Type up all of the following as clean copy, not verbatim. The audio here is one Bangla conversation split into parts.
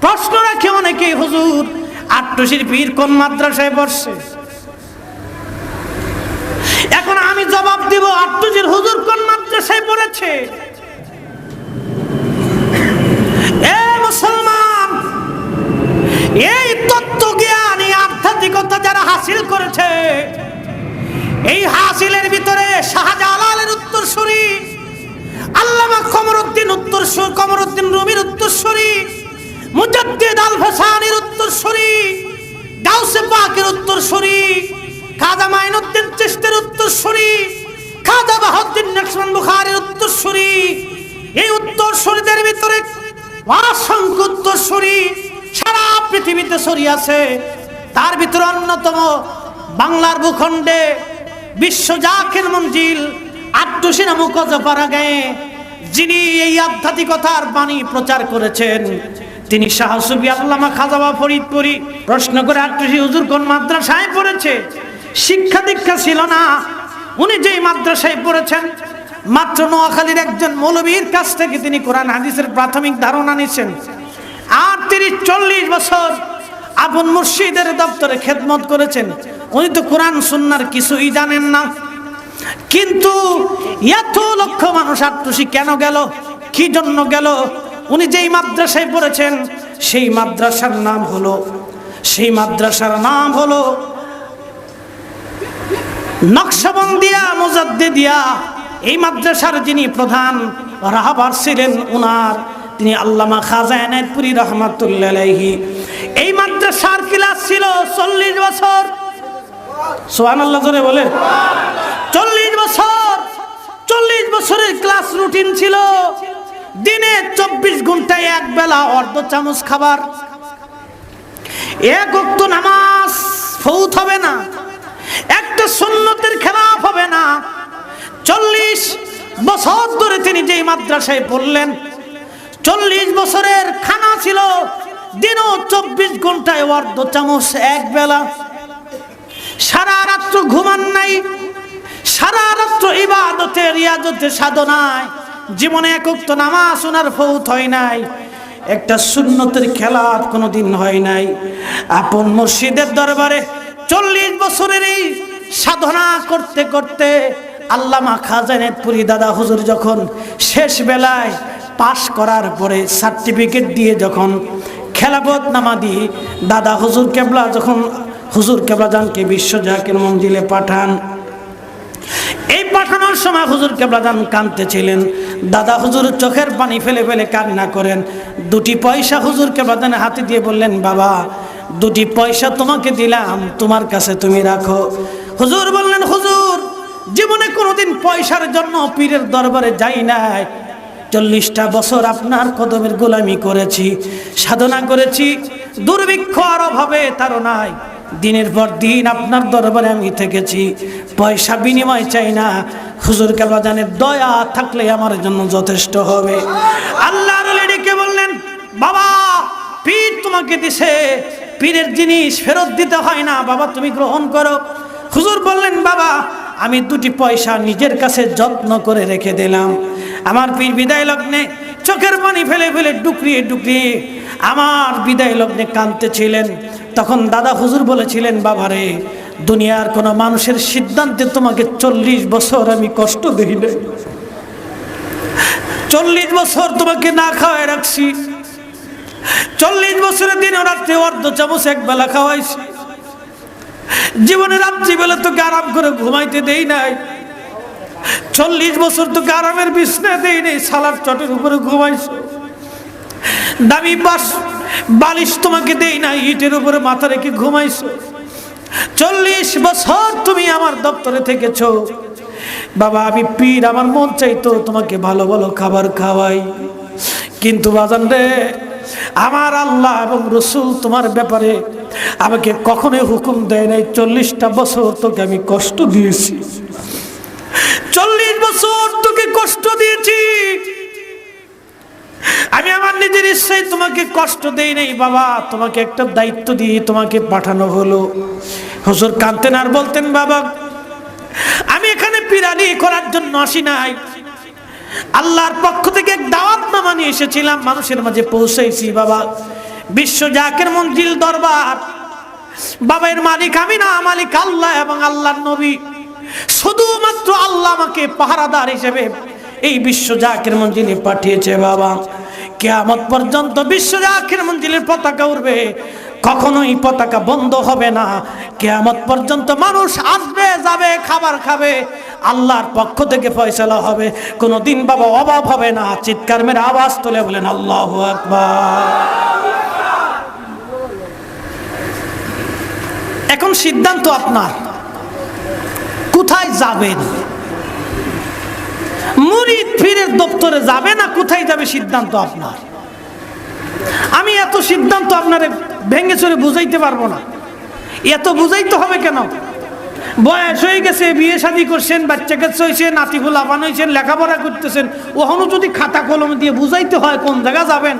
প্রশ্ন রাখে অনেকে, হুজুর আট্টুসির পীর কোন মাদ্রাসায় পড়ছে? এখন আমি জবাব দিব, আট্টুসির হুজুর কোন মাদ্রাসায় পড়েছে? এ মুসলমান, এই তত্ত্ব জ্ঞান, এই আধ্যাত্মিকতা যারা হাসিল করেছে, এই হাসিলের ভিতরে শাহজালালের উত্তরসূরি, আল্লামা কমরউদ্দিন রুমির উত্তরসূরি, মুজাদ্দিদ আল ভাসানীর উত্তরসূরি, গাউসে পাকের উত্তরসূরি, খাজা মাইনুদ্দিন চিশতির উত্তরসূরি, খাজা বাহাউদ্দিন নকশবন্দ বুখারীর উত্তরসূরি, এই উত্তরসূরিদের ভিতরে অসংখ্য উত্তরসূরি সারা পৃথিবীতে ছড়িয়ে আছে। তার ভিতরে অন্যতম বাংলার ভূখণ্ডে বিশ্ব জাকির মঞ্জিল আট্টুসি নামক অজপাড়া গায়ে যিনি এই আধ্যাত্মিকতার বাণী প্রচার করেছেন, তিনি শাহ সুফি আল্লামা খাজা বাবা ফরিদপুরি। প্রশ্ন করে আট্টুসি হুজুর কোন মাদ্রাসায় পড়েছে? শিক্ষা দীক্ষা ছিল না, উনি যেই মাদ্রাসায় পড়েছেন, মাত্র নোয়াখালীর একজন মৌলবীর কাছ থেকে তিনি কোরআন হাদিসের প্রাথমিক ধারণা নিয়েছেন। আর তিনি 40 বছর আপন মুর্শিদের দপ্তরে খেদমত করেছেন। উনি তো কোরআন সুন্নাহর কিছুই জানেন না। কিন্তু এত লক্ষ মানুষ আট্টুসি কেন গেল, কি জন্য গেল? উনি যেই মাদ্রাসায় পড়েছেন সেই মাদ্রাসার নাম হলো নকশবন্দিয়া মুজাদ্দিদিয়া। এই মাদ্রাসার যিনি প্রধান রাহবার ছিলেন তিনি আল্লামা খাজা এনায়েতপুরী রহমাতুল্লাহ আলাইহি। এই মাদ্রাসার ক্লাস ছিল 40 বছর। সুবহানাল্লাহ জোরে বলে। 40 বছর, 40 বছরের ক্লাস রুটিন ছিল। দিনে 24 ঘন্টায় এক বেলা অর্ধ চামচ খাবার, এক ওয়াক্ত নামাজ ফৌত হবে না, একটা সুন্নতের খেলাফ হবে না। 40 বছর ধরে তিনি যেই মাদ্রাসায় পড়লেন, 40 বছরের খানা ছিল দিনও 24 ঘন্টায় অর্ধ চামচ এক বেলা। সারা রাত্র ঘুমান নাই, সারা রাত্র ইবাদতে রিয়াজতে সাধনায়, জীবনে এক ওয়াক্ত নামাজ ওনার ফৌত হয় নাই, একটা সুন্নতের খেলাফ কোনোদিন হয় নাই। আপন মুর্শিদের দরবারে 40 বছরের এই সাধনা করতে করতে আল্লামা খাজা এনায়েতপুরী দাদা হুজুর যখন শেষ বেলায় পাশ করার পরে সার্টিফিকেট দিয়ে যখন খেলাফত নামা দিয়ে দাদা হুজুর কেবলা যখন হুজুর কেবলা জানকে বিশ্ব জাকির মঞ্জিলে পাঠান, এই পাঠানোর সময় হুজুর কেবলা জান কাঁদতেছিলেন। দাদা হুজুর চোখের পানি ফেলে ফেলে কান্না করেন। 2টি পয়সা হুজুর কেবলা জানের হাতে দিয়ে বললেন, বাবা 2টি পয়সা তোমাকে দিলাম, তোমার কাছে তুমি রাখো। হুজুর বললেন, হুজুর জীবনে কোনোদিন পয়সার জন্য পীরের দরবারে যাই নাই। 40টা বছর আপনার কদমের গোলামি করেছি, সাধনা করেছি, দুর্ভিক্ষ আর অভাবে তাড়নায় দিনের পর দিন আপনার দরবারে আমি থেকেছি, পয়সা বিনিময় চাই না। হুজুর কেবলা জানের দয়া থাকলে আমার জন্য যথেষ্ট হবে। আল্লাহর ডেকে বললেন, বাবা পীর তোমাকে দিছে, পীরের জিনিস ফেরত দিতে হয় না, বাবা তুমি গ্রহণ করো। হুজুর বললেন, বাবা আমি 2টি পয়সা নিজের কাছে যত্ন করে রেখে দিলাম। আমার পীর বিদায় লগ্নে চোখের পানি ফেলে ফেলে ডুকরিয়ে ডুকরিয়ে আমার বিদায় লগ্নে কাঁদতেছিলেন। তখন দাদা হুজুর বলেছিলেন, বাবারে দুনিয়ার কোনো মানুষের সিদ্ধান্তে তোমাকে 40 বছর আমি কষ্ট দিই না। 40 বছর তোমাকে না খাওয়াই রাখছি, 40 বছরের দিন রাত্রে অর্ধ চামচ এক বেলা খাওয়াইছি। জীবনে রাত্রি বেলা তোকে আরাম করে ঘুমাইতে দেই নাই, 40 বছর তোকে আরামের বিছনা দেই নাই, সালার চটের উপরে ঘুমাইছো। দামি বালিশ তোমাকে দেই নাই, ইটের উপরে মাথা রেখে ঘুমাইছো। 40 বছর তুমি আমার দপ্তরে থেকেছো। বাবা আমি পীর, আমার মন চাইতো তোমাকে ভালো ভালো খাবার খাওয়াই, কিন্তু বাজান রে আমার আল্লাহ এবং রসুল তোমার ব্যাপারে আমাকে কখনোই হুকুম দেয় নাই। 40টা বছর তোকে আমি কষ্ট দিয়েছি, 40 বছর তোকে কষ্ট দিয়েছি, আমি আমার নিজের ইচ্ছায় তোমাকে কষ্ট দেই নাই। বাবা তোমাকে একটা দায়িত্ব দিয়ে তোমাকে পাঠানো হলো। হুজুর কাঁদতেন আর বলতেন, বাবা আমি এখানে পিরানি করার জন্য আসি নাই, আল্লাহর পক্ষ থেকে এক দাওয়াতনামা নিয়ে এসেছিলাম, মানুষের মাঝে পৌঁছাইছি। বাবা বিশ্ব জাকের মঞ্জিল দরবার, বাবার মালিক আমি না, মালিক আল্লাহ এবং আল্লাহর নবী। শুধুমাত্র আল্লাহ আমাকে পাহারাদার হিসেবে এই বিশ্ব জাকের মঞ্জিলে পাঠিয়েছে বাবা। কিয়ামত পর্যন্ত বিশ্ব জাকের মঞ্জিলের পতাকা উড়বে, কখনোই পতাকা বন্ধ হবে না। কিয়ামত পর্যন্ত মানুষ আসবে যাবে, খাবার খাবে, আল্লাহর পক্ষ থেকে ফয়সালা হবে, কোনোদিন বাবা অভাব হবে না। চিৎকার মেরে আওয়াজ তুলে বলেন আল্লাহু আকবার। এখন সিদ্ধান্ত আপনার, কোথায় যাবেন? মুরিদ পীরের দপ্তরে যাবে না কোথায় যাবে, সিদ্ধান্ত আপনার। আমি এত সিদ্ধান্ত আপনারে ভেঙে চড়ে বুঝাইতে পারবো না। এত বুঝাইতে হবে কেন? বয়স হয়ে গেছে, বিয়ে শাদী করছেন, বাচ্চা কাচ্চা হয়েছে, নাতিফুল আবান হয়েছেন, লেখাপড়া করতেছেন, ওখানে যদি খাতা কলম দিয়ে বুঝাইতে হয় কোন জায়গা যাবেন,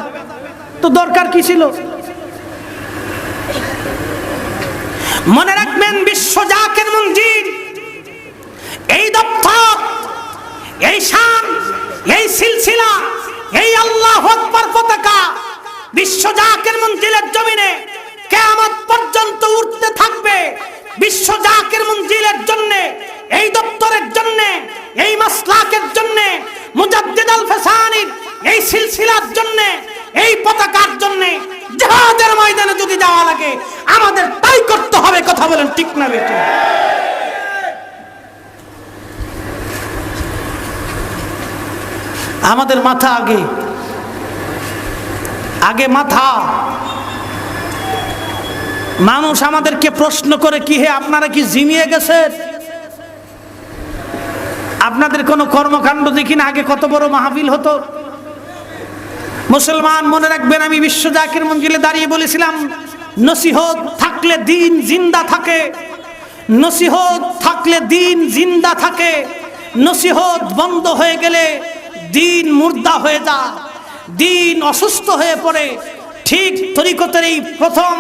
তো দরকার কি ছিল? মনে রাখবেন, বিশ্ব জাকের মঞ্জিল, এই দপ্তর, এই শান, এই সিলসিলা, এই আল্লাহু আকবার পতাকা বিশ্ব জাকের মঞ্জিলের জমিনে কিয়ামত পর্যন্ত উঠতে থাকবে। বিশ্ব জাকের মঞ্জিলের জন্য, এই দপ্তরের জন্য, এই মাসলাকের জন্য, মুজাদ্দিদ আল ফাসানির এই সিলসিলার জন্য, এই পতাকার জন্য জিহাদের ময়দানে যদি যাওয়া লাগে আমাদের তাই করতে হবে। কথা বলেন ঠিক না বেঠিক? আমাদের মাথা আগে, আগে মাথা। মানুষ আমাদেরকে প্রশ্ন করে কি, হে আপনারা কি জিমিয়ে গেছেন? আপনাদের কোনো কর্মকাণ্ড দেখি না, আগে কত বড় মাহফিল হতো। মুসলমান মনে রাখবেন, আমি বিশ্ব জাকির মঞ্জিলে দাঁড়িয়ে বলেছিলাম, নসিহত থাকলে দিন জিন্দা থাকে, নসিহত থাকলে দিন জিন্দা থাকে, নসিহত বন্ধ হয়ে গেলে দিন মুর্দা হয়ে যায়, দিন অসুস্থ হয়ে পড়ে। ঠিক তরিকতের এই প্রথম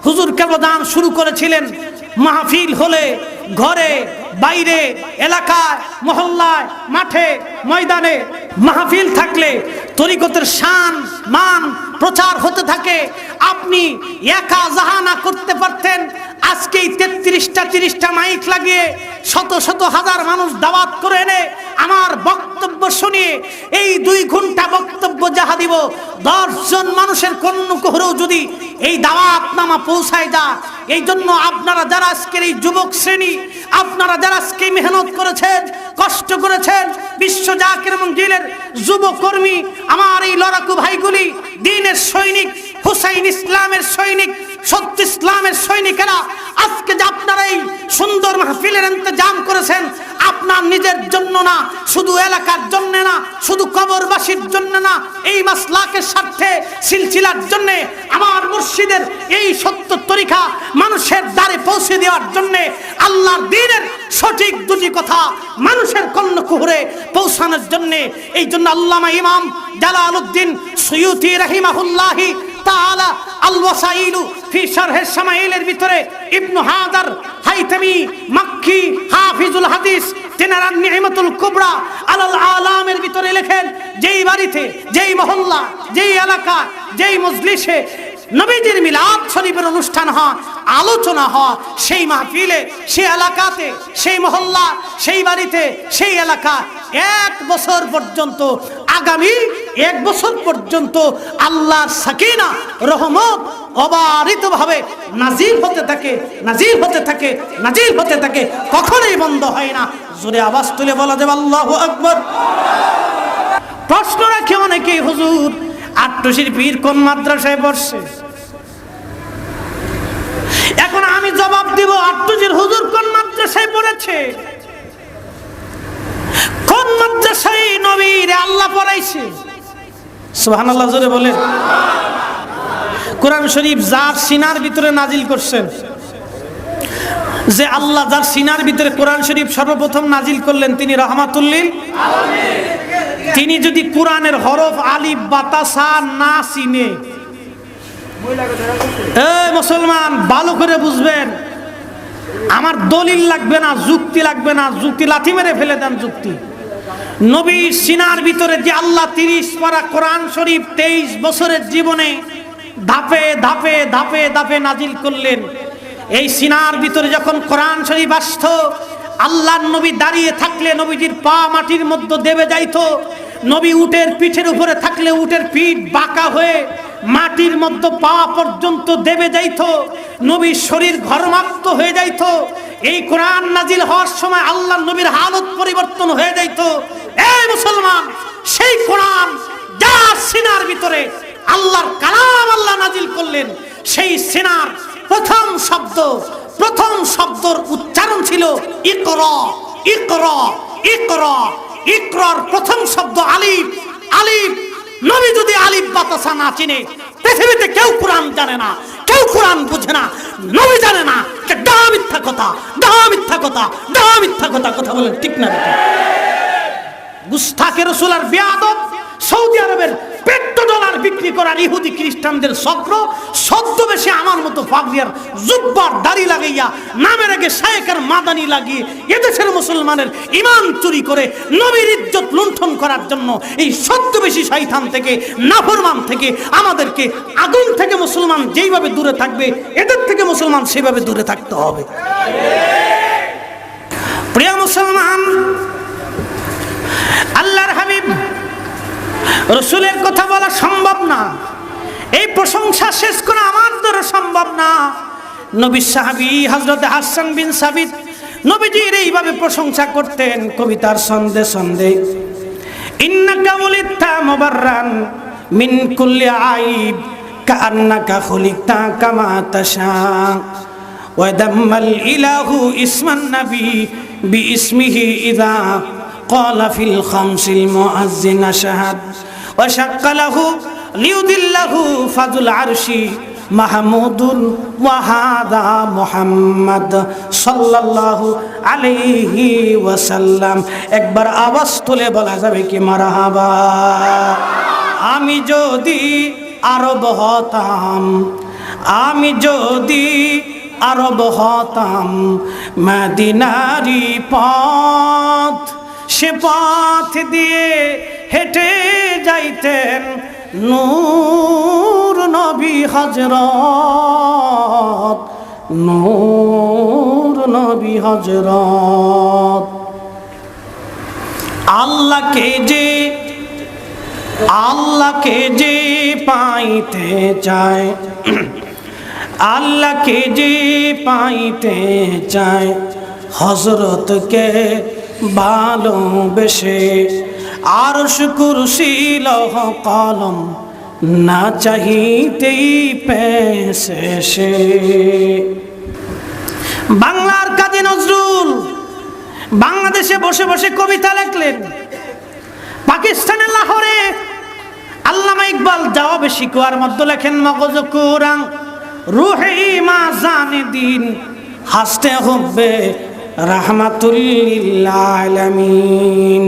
হুজুর কেবলাদান শুরু করেছিলেন। মাহফিল হলে ঘরে বাইরে এলাকায় মহল্লায় মাঠে ময়দানে মাহফিল থাকলে তরিকতের শান মান প্রচার হতে থাকে। আপনি একা জাহানা করতে পারতেন, আজকেই 33টা 30টা মাইক লাগিয়ে শত শত হাজার মানুষ দাওয়াত করে এনে আমার বক্তব্য শুনিয়ে এই 2 ঘন্টা বক্তব্য যাহা দিব, 10 জন মানুষের কর্ণকুহরেও যদি এই দাওয়াত নামা পৌঁছায় যায়। এই জন্য আপনারা যারা আজকের এই যুবক শ্রেণী, আপনারা যারা আজকে মেহনত করেছেন, কষ্ট করেছেন, বিশ্ব জাকির মঞ্জিলের যুবকর্মী, আমার এই লড়াকু ভাইগুলি, দ্বীনের সৈনিক, হুসাইন ইসলামের সৈনিক, সত্য ইসলামের সৈনিকেরা, আজকে যে আপনারা এই সুন্দর মাহফিলের ইন্তজাম করেছেন, আপনার নিজের জন্য না, শুধু এলাকার জন্য না, শুধু কবরবাসীর জন্য না, এই মাসলাকের স্বার্থে সিলসিলার জন্য, আমার মুর্শিদের এই সত্য তরিকা মানুষের দ্বারে পৌঁছে দেওয়ার জন্য, আল্লাহর দ্বীনের সঠিক দুটি কথা মানুষের কর্ণকুহরে পৌঁছানোর জন্য। এই জন্য আল্লামা ইমাম জালালউদ্দিন সুয়ুতি রাহিমাহুল্লাহি তাআলা আল ওয়াসাইলু ফি শারহে শামাইলের ভিতরে ইবনু হাজার হাইতামি মাক্কি হাফিজুল হাদিস তিনারা নি'মাতুল কুবরা আলাল আলামের ভিতরে লেখেন, যেই বাড়িতে, যেই মহল্লা, যেই এলাকা, যেই মজলিসে নবীজির মিলাদ শরীফের অনুষ্ঠান হয়, আলোচনা হয়, সেই মাহফিলে, সেই এলাকাতে, সেই মহল্লা, সেই বাড়িতে, সেই এলাকা 1 বছর পর্যন্ত, আগামী 1 বছর পর্যন্ত আল্লাহর সাকিনা রহমত অবারিতভাবে নাজিল হতে থাকে, নাজিল হতে থাকে, নাজিল হতে থাকে, কখনোই বন্ধ হয় না। জোরে আওয়াজ তুলে বলা যাবে আল্লাহু আকবার। প্রশ্ন রাখে অনেকে, হুজুর আট্টুসির পীর কোন মাদ্রাসায় পড়ছে? এখন আমি জবাব দিব, আট্টুসির হুজুর কোন মাদ্রাসায় পড়েছে? কোন মাদ্রাসায় নবীর আল্লাহ পড়াইছে? সুবহানাল্লাহ জোরে বলেন। কোরআন শরীফ যার সিনার ভিতরে নাজিল করছেন, যে আল্লাহ যার সিনার ভিতরে কোরআন শরীফ সর্বপ্রথম নাজিল করলেন, তিনি রাহমাতুল লিল আলামিন। তিনি যদি কোরআনের হরফ আলিফ বাতা সা না চিনে, এই মুসলমান ভালো করে বুঝবেন, আমার দলিল লাগবে না, যুক্তি লাগবে না, যুক্তি লাথি মেরে ফেলে দেন যুক্তি। নবীর সিনার ভিতরে যে আল্লাহ 30 পারা কোরআন শরীফ 23 বছরের জীবনে ধাপে ধাপে ধাপে ধাপে নাজিল করলেন। এই সিনার ভিতরে যখন কোরআন শরীফ আসতো, আল্লাহর নবী দাঁড়িয়ে থাকলে নবীজির পা মাটির মধ্যে দেবে যাইতো। নবী উটের পিঠের উপরে থাকলে উটের পিঠ বাঁকা হয়ে মাটির মধ্যে পা পর্যন্ত দেবে যাইতো। নবীর শরীর ঘর্মাক্ত হয়ে যাইতো। এই কোরআন নাজিল হওয়ার সময় আল্লাহর নবীর হালত পরিবর্তন হয়ে যাইতো। এই মুসলমান, সেই কোরআন যার সিনার ভিতরে আল্লাহর কালাম আল্লাহ নাজিল করলেন, সেই সিনার প্রথম শব্দর উচ্চারণ ছিল ইকরা। ইকরা ইকরা ইকরার প্রথম শব্দ আলিফ। আলিফ। নবী যদি আলিফ বাতাসা না চিনে, পৃথিবীতে কেউ কোরআন জানে না, কেউ কোরআন বুঝে না। নবী জানে না, মিথ্যা কথা, মিথ্যা কথা, মিথ্যা কথা। কথা বলেন ঠিক না? গুস্তাখে রাসূল আর বেয়াদব সৌদি আরবের $100 বিক্রি করার ইহুদি খ্রিস্টানদের চক্র ছদ্মবেশে আমার মতো পাগড়িয়ার জুব্বার দাড়ি লাগাইয়া নামের আগে শায়েখের মাদানি লাগিয়ে এদেশের মুসলমানের ঈমান চুরি করে নবীর ইজ্জত লুণ্ঠন করার জন্য এই ছদ্মবেশী শয়তান থেকে, নাফরমান থেকে আমাদেরকে আগুন থেকে মুসলমান যেইভাবে দূরে থাকবে, এদের থেকে মুসলমান সেভাবে দূরে থাকতে হবে। প্রিয় মুসলমান, আল্লাহর হাবিব রসুলের কথা বলা সম্ভব না, এই প্রশংসা শেষ করা আমার দ্বারা সম্ভব না। নবী সাহাবী হযরত হাসান বিন সাবিত নবীজির এইভাবে প্রশংসা করতেন কবিতার ছন্দে ছন্দে। ইন্নাকা উলিদতা মুবাররান মিন কুল্লি আইব কাআন্নাকা খুলিকতা কামা তাশা ওয়া দাম্মাল ইলাহু ইসমান নবী বিইসমিহি ইযা قال في الخمس المؤذن شهد وشق له ليدله فذو العرش محمود وهذا محمد صلى الله عليه وسلم। একবার আওয়াজ তুলে বলা যাবে কি মারহাবা? আমি যদি আরব হতাম, আমি যদি আরব হতাম, মদিনারি পথ সে পথ দিয়ে হেঁটে যাইতেন নূর নবী হযরত, নূর নবী হযরত। আল্লাহকে যে পাইতে চায়, আল্লাহকে যে পাইতে চায়, হযরতকে ভালোবেসে আরশ কুরসি লৌহ কলম না চাহিতেই পেয়েছে সে। বাংলার কাজী নজরুল বাংলাদেশে বসে বসে কবিতা লিখলেন। পাকিস্তানের লাহোরে আল্লামা ইকবাল জবাবে শিকওয়ার মধ্যে লেখেন মগজ কুরাং রুহে মা জানে দিন হাসতে হবে রাহমাতুল লিল আলামিন।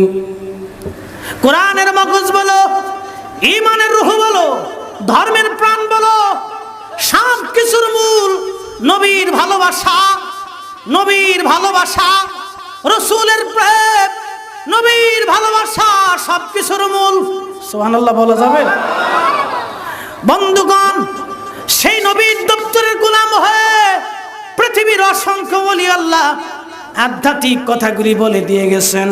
কোরআনের মগজ বলো, ঈমানের রূহ বলো, ধর্মের প্রাণ বলো, সব কিছুর মূল নবীর ভালোবাসা, নবীর ভালোবাসা, রাসূলের প্রেম, নবীর ভালোবাসা সব কিছুর মূল। সুবহানাল্লাহ বলা যাবে? বন্ধুগণ, সেই নবীর দপ্তরের গোলাম হয়ে পৃথিবীর অসংখ্য ওলি আল্লাহ আধ্যাত্মিক কথাগুলি বলে দিয়ে গেছেন।